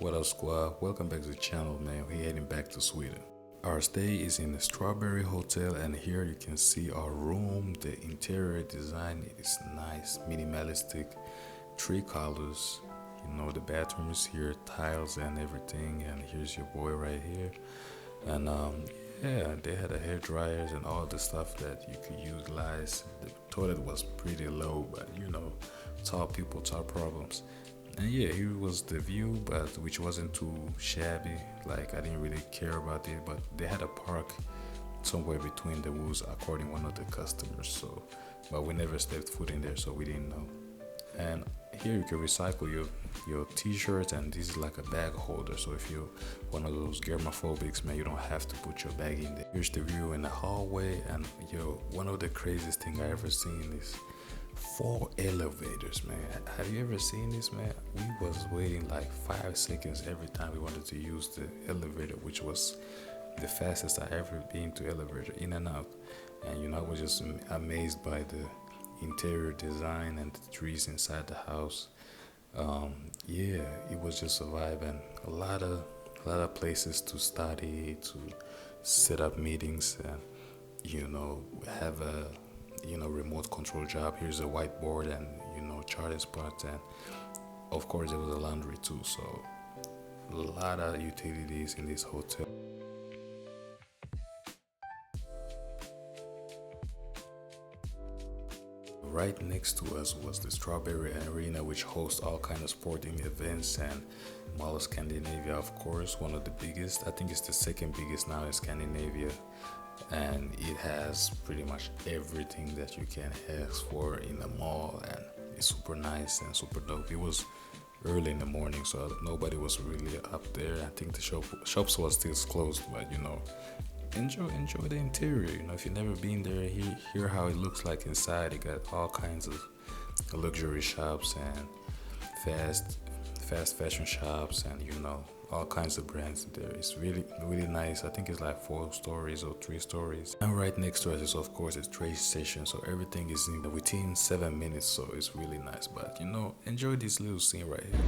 What up, squad? Welcome back to the channel, man. We're heading back to Sweden. Our stay is in the Strawberry Hotel, and here you can see our room. The interior design is nice, minimalistic, 3 colors. You know, the bathroom is here, tiles and everything. And here's your boy right here. And yeah, they had a hair dryers and all the stuff that you could utilize. The toilet was pretty low, but you know, tall people, tall problems. And yeah, here was the view, but which wasn't too shabby. Like I didn't really care about it, but they had a park somewhere between the woods, according to one of the customers. So, but we never stepped foot in there, so we didn't know. And here you can recycle your t-shirts, and this is like a bag holder. So if you're one of those germaphobics, man, you don't have to put your bag in there. Here's the view in the hallway, and one of the craziest thing I ever seen is 4 elevators, man. Have you ever seen this, man? We was waiting like 5 seconds every time we wanted to use the elevator, which was the fastest I ever been to elevator, in and out. And you know, I was just amazed by the interior design and the trees inside the house. Yeah, it was just a vibe, and a lot of places to study, to set up meetings, and you know, have a remote control job. Here's a whiteboard and charting spots, and of course there was a laundry too. So a lot of utilities in this hotel. Right next to us was the Strawberry Arena, which hosts all kinds of sporting events, and Mall of Scandinavia, of course, one of the biggest. I think it's the second biggest now in Scandinavia, and it has pretty much everything that you can ask for in the mall, and it's super nice and super dope. It was early in the morning, so nobody was really up there. I think the shops was still closed, but enjoy the interior. If you've never been there, hear how it looks like inside. It got all kinds of luxury shops and fast fashion shops, and all kinds of brands there. It's really nice. I think it's like 4 stories or 3 stories. And right next to us is of course a train station, so everything is within 7 minutes, so it's really nice. But enjoy this little scene right here.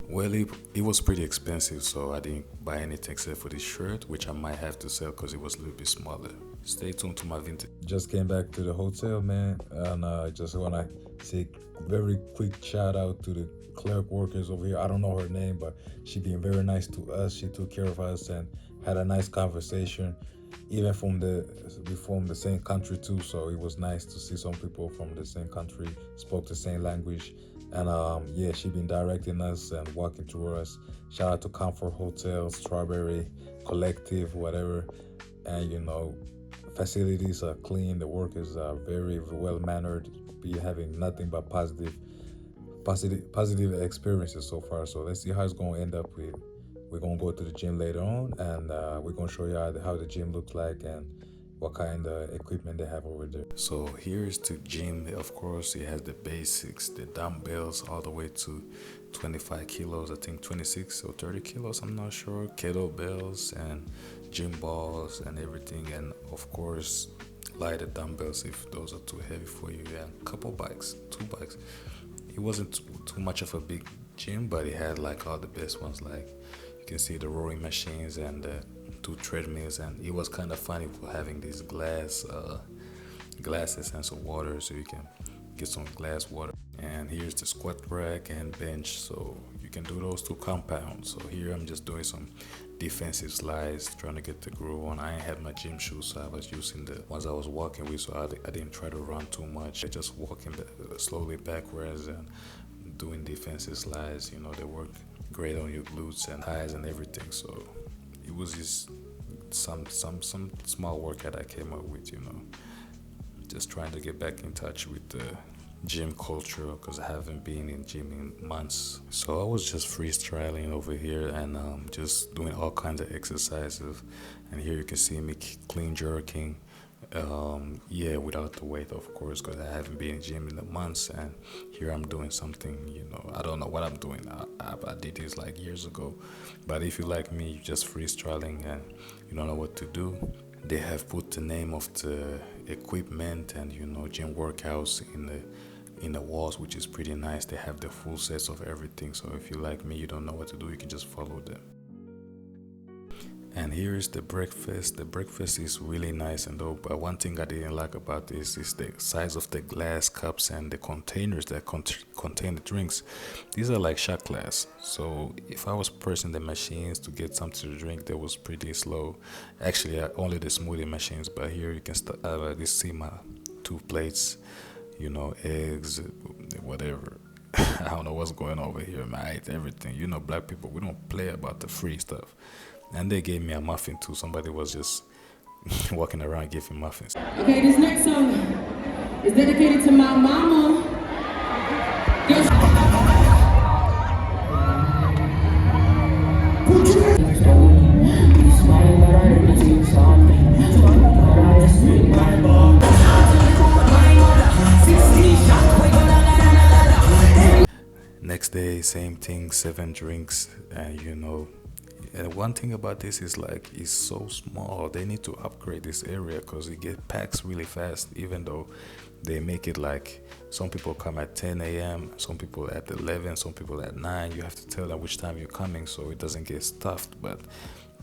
Well, it was pretty expensive, so I didn't buy anything except for this shirt, which I might have to sell because it was a little bit smaller. Stay tuned to my vintage. Just came back to the hotel, man, and I just want to say very quick shout out to the clerk workers over here. I don't know her name, but she been very nice to us. She took care of us and had a nice conversation, even we from the same country too, so it was nice to see some people from the same country, spoke the same language. And yeah, she been directing us and walking through us. Shout out to Comfort Hotel, Strawberry Collective, whatever. And facilities are clean, the workers are very well mannered, be having nothing but positive experiences so far. So let's see how it's gonna end up with. We're gonna go to the gym later on, and we're gonna show you how the gym looks like and what kind of equipment they have over there. So here's the gym. Of course, it has the basics, the dumbbells all the way to 25 kilos, I think 26 or 30 kilos, I'm not sure, kettlebells and gym balls and everything, and of course lighted dumbbells if those are too heavy for you, and a couple bikes, 2 bikes. It wasn't too much of a big gym, but it had like all the best ones. Like you can see the rowing machines and the 2 treadmills, and it was kind of funny for having these glasses and some water, so you can get some glass water. And here's the squat rack and bench, so you can do those 2 compounds. So here I'm just doing some defensive slides, trying to get the groove on. I ain't had my gym shoes, so I was using the ones I was walking with, so I didn't try to run too much. I just walking slowly backwards and doing defensive slides. They work great on your glutes and thighs and everything. So it was just some small workout I came up with, just trying to get back in touch with gym culture because I haven't been in gym in months. So I was just freestyling over here and just doing all kinds of exercises. And here you can see me clean jerking. Yeah, without the weight, of course, because I haven't been in gym in the months. And here I'm doing something, I don't know what I'm doing. I did this like years ago. But if you like me, you're just freestyling and you don't know what to do, they have put the name of the equipment and gym workouts in the walls, which is pretty nice. They have the full sets of everything. So if you like me, you don't know what to do, you can just follow them. And here is the breakfast. The breakfast is really nice and dope. But one thing I didn't like about this is the size of the glass cups and the containers that contain the drinks. These are like shot glass. So if I was pressing the machines to get something to drink, that was pretty slow. Actually, only the smoothie machines. But here you can see my 2 plates, eggs, whatever. I don't know what's going on over here, man. I ate everything. Black people, we don't play about the free stuff. And they gave me a muffin too. Somebody was just walking around giving muffins. Okay, this next song is dedicated to my mama. Yes. Next day, same thing, 7 drinks, and and one thing about this is like it's so small. They need to upgrade this area because it gets packed really fast. Even though they make it like some people come at 10 a.m., some people at 11, some people at 9. You have to tell them which time you're coming so it doesn't get stuffed. But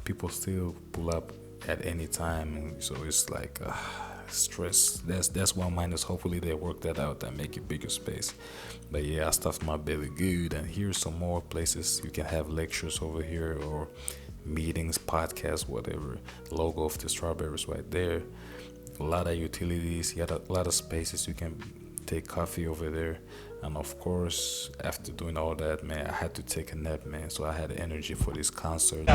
people still pull up at any time, and so it's like stress. That's one minus. Hopefully they work that out and make it bigger space. But yeah, I stuffed my belly good. And here's some more places you can have lectures over here or meetings, podcasts, whatever. Logo of the strawberries right there. A lot of utilities. You got a lot of spaces. You can take coffee over there. And of course, after doing all that, man, I had to take a nap, man. So I had energy for this concert.